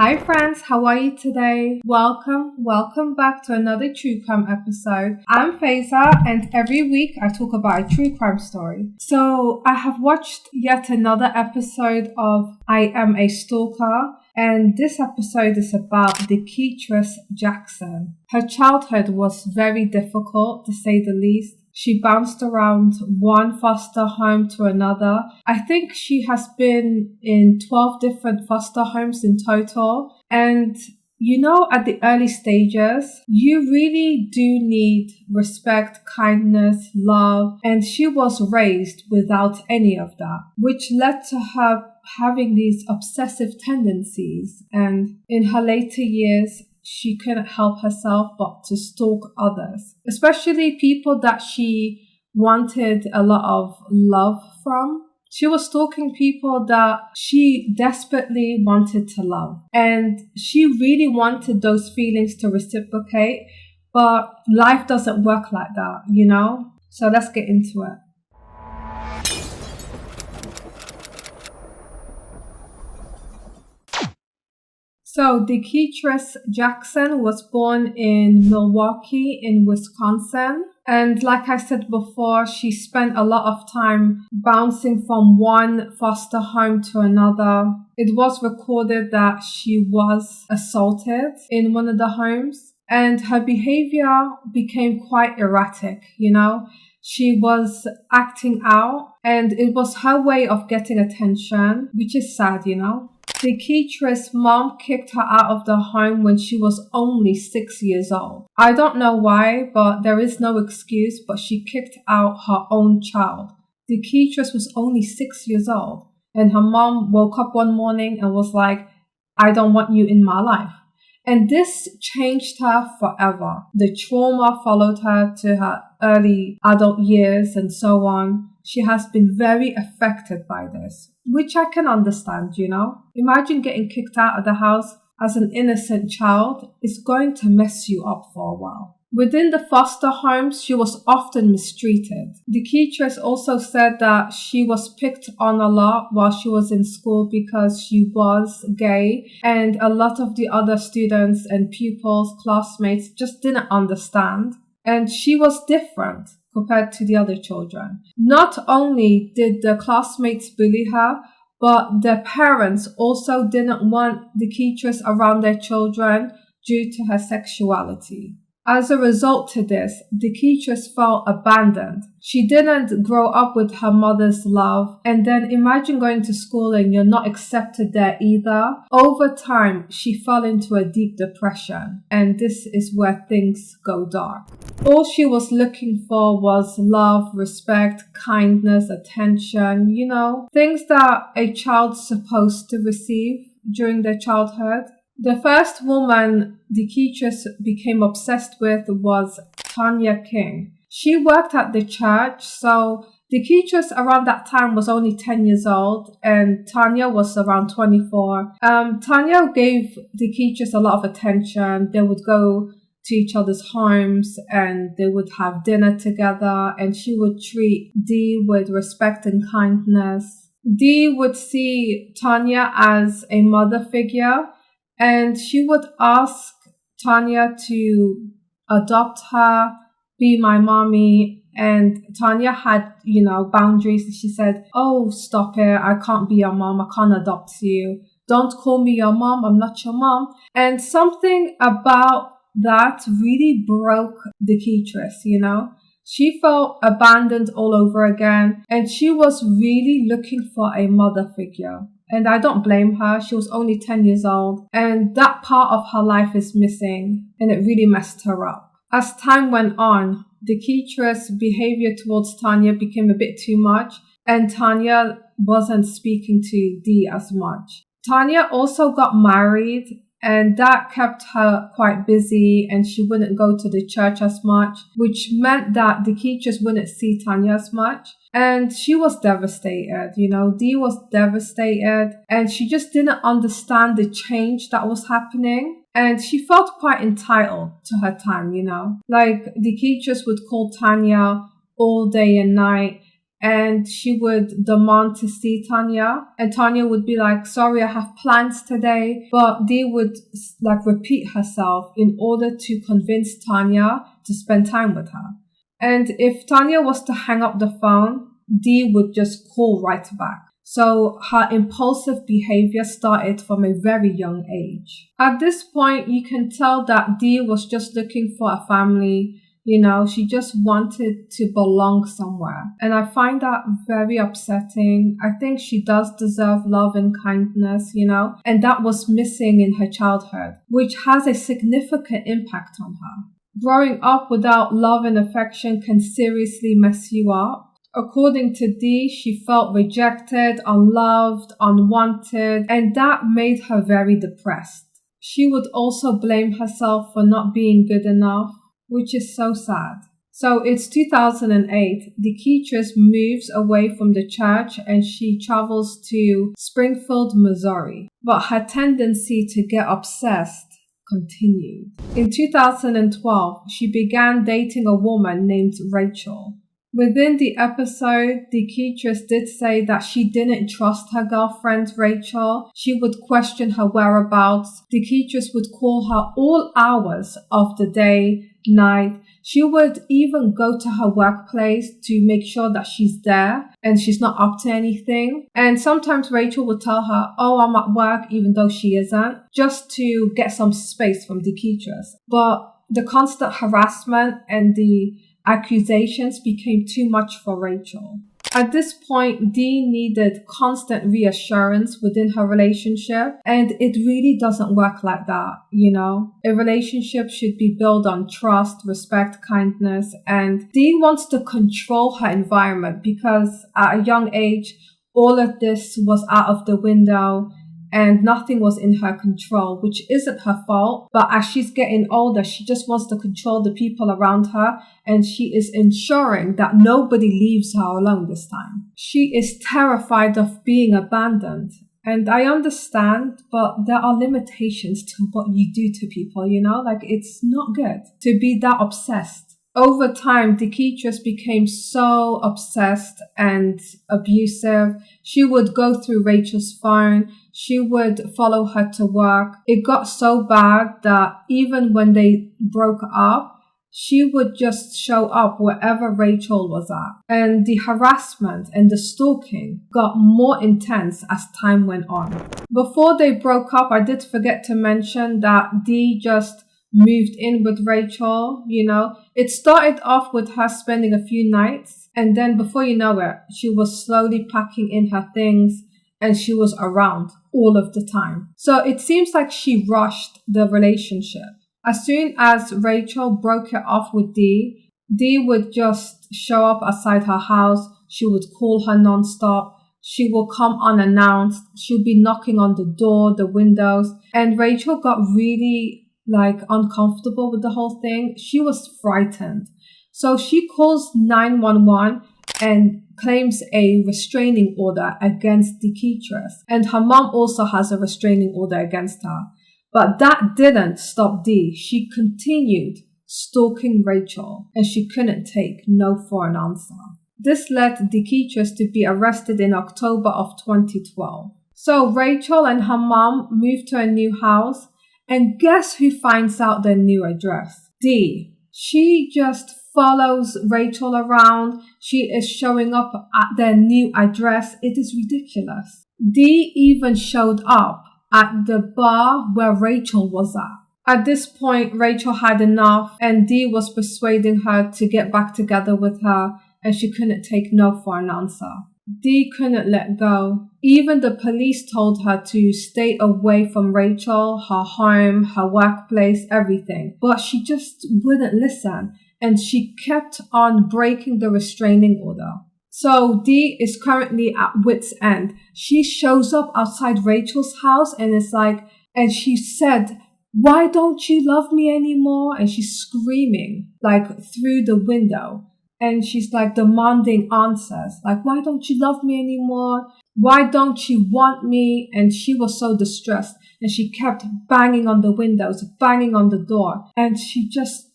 Hi friends, how are you today? Welcome back to another true crime episode. I'm Faiza and every week I talk about a true crime story. So I have watched yet another episode of I Am a Stalker, and this episode is about Deketrice Jackson. Her childhood was very difficult, to say the least. She bounced around one foster home to another. I think she has been in 12 different foster homes in total. And at the early stages, you really do need respect, kindness, love. And she was raised without any of that, which led to her having these obsessive tendencies. And in her later years, she couldn't help herself but to stalk others, especially people that she wanted a lot of love from. She was stalking people that she desperately wanted to love, and she really wanted those feelings to reciprocate, but life doesn't work like that, So let's get into it. So Deketrice Jackson was born in Milwaukee in Wisconsin. And like I said before, she spent a lot of time bouncing from one foster home to another. It was recorded that she was assaulted in one of the homes, and her behavior became quite erratic, She was acting out, and it was her way of getting attention, which is sad, Deketrice's mom kicked her out of the home when she was only 6 years old. I don't know why, but there is no excuse, but she kicked out her own child. Deketrice was only 6 years old, and her mom woke up one morning and was like, I don't want you in my life. And this changed her forever. The trauma followed her to her early adult years and so on. She has been very affected by this, which I can understand, Imagine getting kicked out of the house as an innocent child. It's going to mess you up for a while. Within the foster homes, she was often mistreated. Deketrice also said that she was picked on a lot while she was in school because she was gay, and a lot of the other students and pupils, classmates just didn't understand. And she was different compared to the other children. Not only did the classmates bully her, but their parents also didn't want Deketrice around their children due to her sexuality. As a result to this, Deketrice felt abandoned. She didn't grow up with her mother's love, and then imagine going to school and you're not accepted there either. Over time, she fell into a deep depression, and this is where things go dark. All she was looking for was love, respect, kindness, attention, things that a child's supposed to receive during their childhood. The first woman Deketrice became obsessed with was Tanya King. She worked at the church, so Deketrice around that time was only 10 years old and Tanya was around 24. Tanya gave Deketrice a lot of attention. They would go to each other's homes and they would have dinner together, and she would treat Dee with respect and kindness. Dee would see Tanya as a mother figure, and she would ask Tanya to adopt her, be my mommy. And Tanya had, boundaries. She said, oh, stop it. I can't be your mom. I can't adopt you. Don't call me your mom. I'm not your mom. And something about that really broke Deketrice, She felt abandoned all over again, and she was really looking for a mother figure. And I don't blame her. She was only 10 years old, and that part of her life is missing, and it really messed her up. As time went on, Deketrice's behavior towards Tanya became a bit too much, and Tanya wasn't speaking to Dee as much. Tanya also got married, and that kept her quite busy, and she wouldn't go to the church as much, which meant that Deketrice wouldn't see Tanya as much. And she was devastated, Dee was devastated, and she just didn't understand the change that was happening. And she felt quite entitled to her time, Like Deketrice would call Tanya all day and night, and she would demand to see Tanya, and Tanya would be like, sorry, I have plans today, but Dee would repeat herself in order to convince Tanya to spend time with her. And if Tanya was to hang up the phone, Dee would just call right back. So her impulsive behavior started from a very young age. At this point, you can tell that Dee was just looking for a family. She just wanted to belong somewhere. And I find that very upsetting. I think she does deserve love and kindness, and that was missing in her childhood, which has a significant impact on her. Growing up without love and affection can seriously mess you up. According to Dee, she felt rejected, unloved, unwanted, and that made her very depressed. She would also blame herself for not being good enough, which is so sad. So it's 2008. Deketrice moves away from the church and she travels to Springfield, Missouri. But her tendency to get obsessed continued. In 2012, she began dating a woman named Rachel. Within the episode, Deketrice did say that she didn't trust her girlfriend Rachel. She would question her whereabouts. Deketrice would call her all hours of the day, night. She would even go to her workplace to make sure that she's there and she's not up to anything. And sometimes Rachel would tell her, oh, I'm at work, even though she isn't, just to get some space from Deketrice. But the constant harassment and the accusations became too much for Rachel. At this point, Dee needed constant reassurance within her relationship, and it really doesn't work like that, A relationship should be built on trust, respect, kindness, and Dee wants to control her environment because at a young age, all of this was out of the window and nothing was in her control, which isn't her fault. But as she's getting older, she just wants to control the people around her, and she is ensuring that nobody leaves her alone this time. She is terrified of being abandoned. And I understand, but there are limitations to what you do to people, it's not good to be that obsessed. Over time, Deketrice became so obsessed and abusive. She would go through Rachel's phone. She would follow her to work. It got so bad that even when they broke up, she would just show up wherever Rachel was at. And the harassment and the stalking got more intense as time went on. Before they broke up, I did forget to mention that Dee just moved in with Rachel. It started off with her spending a few nights, and then before you know it, she was slowly packing in her things and she was around all of the time. So it seems like she rushed the relationship. As soon as Rachel broke it off with Dee, Dee would just show up outside her house. She would call her nonstop. She will come unannounced. She'll be knocking on the door, the windows, and Rachel got really uncomfortable with the whole thing. She was frightened. So she calls 911 and claims a restraining order against Deketrice. And her mom also has a restraining order against her. But that didn't stop Dee. She continued stalking Rachel, and she couldn't take no for an answer. This led Deketrice to be arrested in October of 2012. So Rachel and her mom moved to a new house. And guess who finds out their new address? Dee. She just follows Rachel around. She is showing up at their new address. It is ridiculous. Dee even showed up at the bar where Rachel was at. At this point, Rachel had enough, and Dee was persuading her to get back together with her, and she couldn't take no for an answer. Dee couldn't let go. Even the police told her to stay away from Rachel, her home, her workplace, everything. But she just wouldn't listen, and she kept on breaking the restraining order. So Dee is currently at wit's end. She shows up outside Rachel's house and she said, "Why don't you love me anymore?" And she's screaming through the window. And she's demanding answers. Why don't you love me anymore? Why don't you want me? And she was so distressed. And she kept banging on the windows, banging on the door. And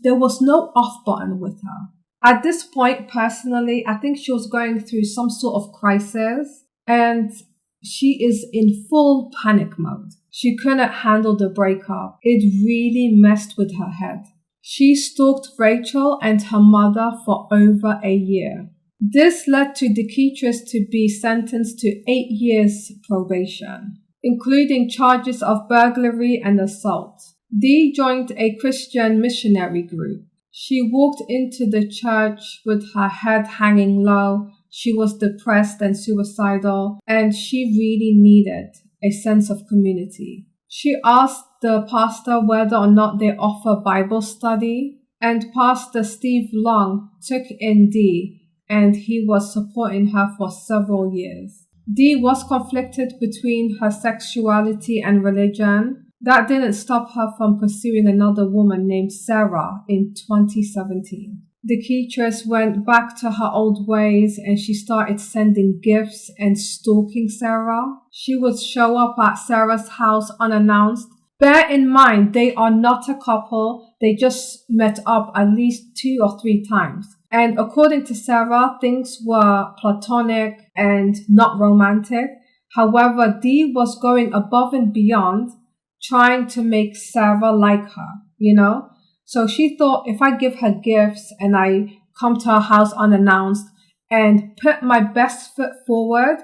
there was no off button with her. At this point, personally, I think she was going through some sort of crisis and she is in full panic mode. She couldn't handle the breakup. It really messed with her head. She stalked Rachel and her mother for over a year. This led to Deketrice to be sentenced to 8 years probation, including charges of burglary and assault. Dee joined a Christian missionary group. She walked into the church with her head hanging low. She was depressed and suicidal, and she really needed a sense of community. She asked the pastor whether or not they offer Bible study, and Pastor Steve Long took in Dee, and he was supporting her for several years. Dee was conflicted between her sexuality and religion. That didn't stop her from pursuing another woman named Sarah in 2017. Deketrice went back to her old ways and she started sending gifts and stalking Sarah. She would show up at Sarah's house unannounced. Bear in mind, they are not a couple. They just met up at least 2 or 3 times. And according to Sarah, things were platonic and not romantic. However, Dee was going above and beyond, trying to make Sarah like her, So she thought, if I give her gifts and I come to her house unannounced and put my best foot forward,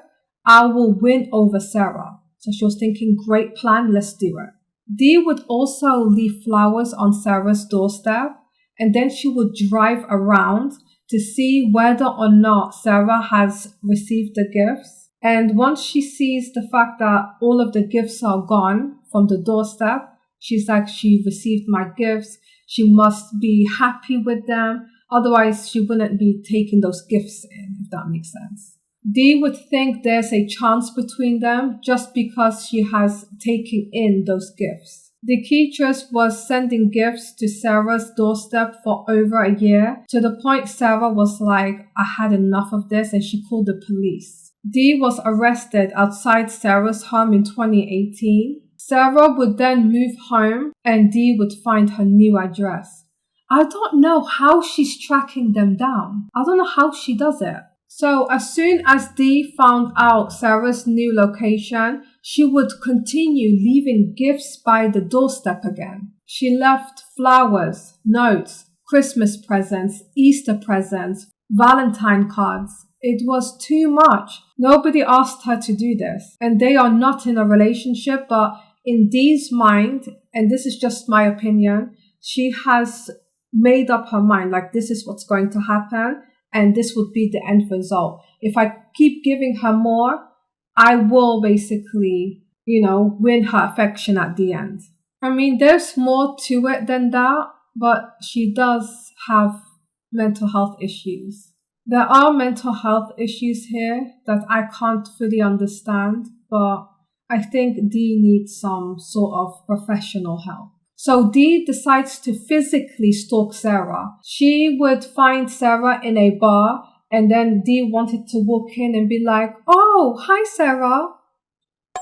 I will win over Sarah. So she was thinking, great plan, let's do it. Dee would also leave flowers on Sarah's doorstep, and then she would drive around to see whether or not Sarah has received the gifts. And once she sees the fact that all of the gifts are gone from the doorstep, she's like, she received my gifts. She must be happy with them. Otherwise, she wouldn't be taking those gifts in, if that makes sense. Dee would think there's a chance between them just because she has taken in those gifts. Deketrice was sending gifts to Sarah's doorstep for over a year, to the point Sarah was like, I had enough of this, and she called the police. Dee was arrested outside Sarah's home in 2018. Sarah would then move home and Dee would find her new address. I don't know how she's tracking them down. I don't know how she does it. So as soon as Dee found out Sarah's new location, she would continue leaving gifts by the doorstep again. She left flowers, notes, Christmas presents, Easter presents, Valentine cards. It was too much. Nobody asked her to do this. And they are not in a relationship, but in Dee's mind, and this is just my opinion, she has made up her mind, like this is what's going to happen and this would be the end result. If I keep giving her more, I will basically, win her affection at the end. I mean, there's more to it than that, but she does have mental health issues. There are mental health issues here that I can't fully understand, but I think Dee needs some sort of professional help. So Dee decides to physically stalk Sarah. She would find Sarah in a bar, and then Dee wanted to walk in and be like, oh, hi Sarah.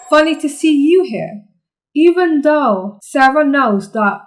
Funny to see you here. Even though Sarah knows that,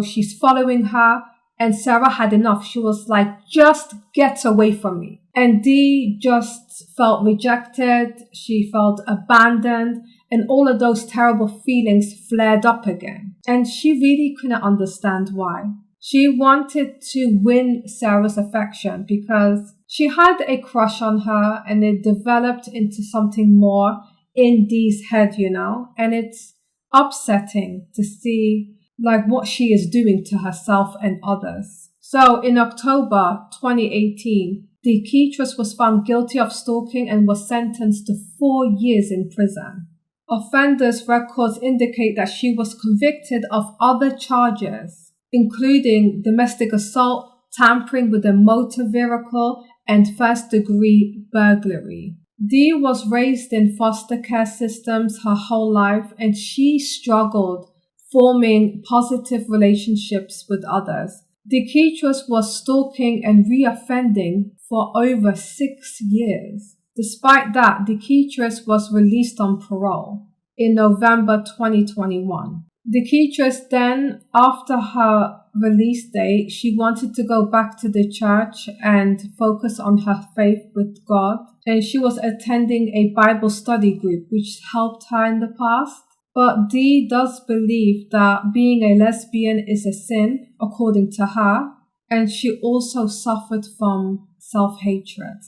she's following her, and Sarah had enough. She was like, just get away from me. And Dee just felt rejected. She felt abandoned. And all of those terrible feelings flared up again. And she really couldn't understand why. She wanted to win Sarah's affection because she had a crush on her and it developed into something more in Dee's head, And it's upsetting to see what she is doing to herself and others. So in October 2018, Deketrice was found guilty of stalking and was sentenced to 4 years in prison. Offenders' records indicate that she was convicted of other charges, including domestic assault, tampering with a motor vehicle, and first-degree burglary. Dee was raised in foster care systems her whole life, and she struggled forming positive relationships with others. Deketrice was stalking and reoffending for over 6 years. Despite that, Deketrice was released on parole in November 2021. Deketrice then, after her release date, she wanted to go back to the church and focus on her faith with God. And she was attending a Bible study group, which helped her in the past. But Dee does believe that being a lesbian is a sin, according to her. And she also suffered from self-hatred.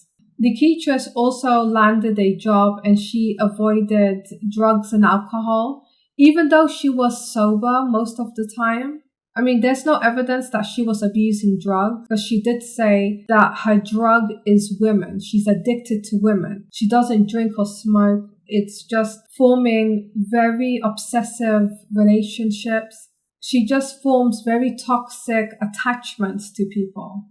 Deketrice also landed a job and she avoided drugs and alcohol, even though she was sober most of the time. I mean, there's no evidence that she was abusing drugs, but she did say that her drug is women. She's addicted to women. She doesn't drink or smoke. It's just forming very obsessive relationships. She just forms very toxic attachments to people,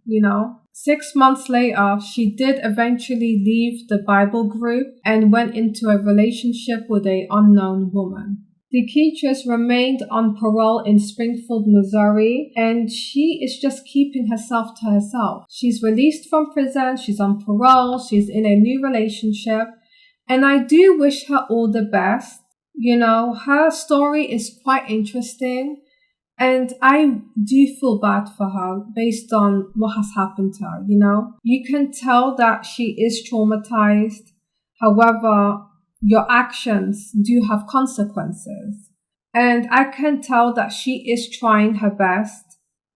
6 months later, she did eventually leave the Bible group and went into a relationship with an unknown woman. Deketrice remained on parole in Springfield, Missouri, and she is just keeping herself to herself. She's released from prison, she's on parole, she's in a new relationship, and I do wish her all the best. Her story is quite interesting, and I do feel bad for her based on what has happened to her, You can tell that she is traumatized. However, your actions do have consequences. And I can tell that she is trying her best.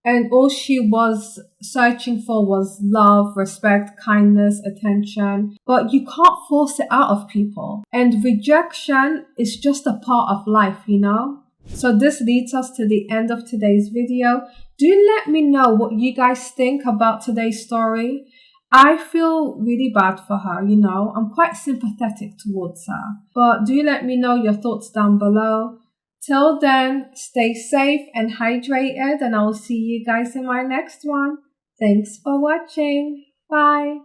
And all she was searching for was love, respect, kindness, attention. But you can't force it out of people. And rejection is just a part of life, So this leads us to the end of today's video. Do let me know what you guys think about today's story. I feel really bad for her, I'm quite sympathetic towards her. But do let me know your thoughts down below. Till then, stay safe and hydrated, and I will see you guys in my next one. Thanks for watching. Bye.